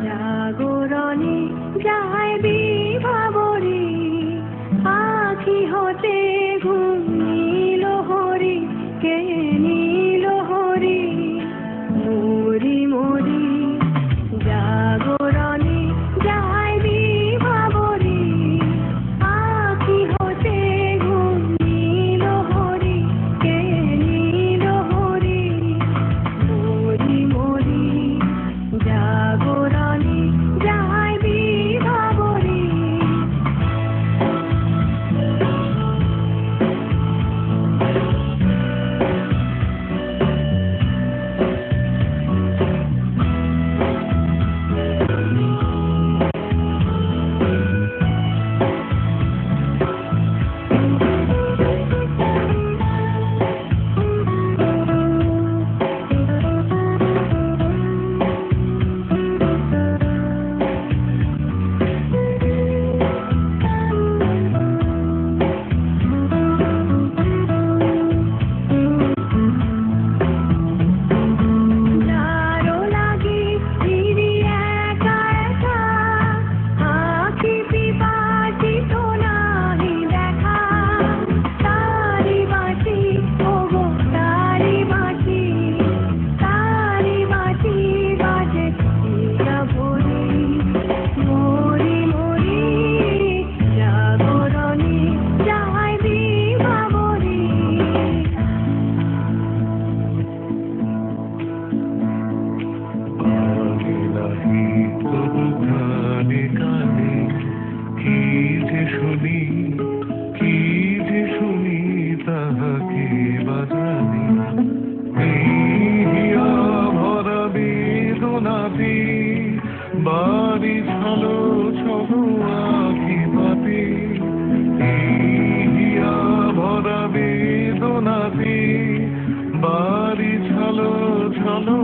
জাগরণে যায় বিভাবরী, আখি হতে ঘুম নীল হরি, কে নীল হরি মরি মরি। জাগরণে যায় বিভাবরী, আখি হতে ঘুম নীল হরি, কে নীল হরি মরি মরি। জাগরণে যায় বিভাবরী। বাড়ি ছলো ছলো আখি পাতে, হিয়া ভরা বেদনাতে বাড়ি ছলো ছলো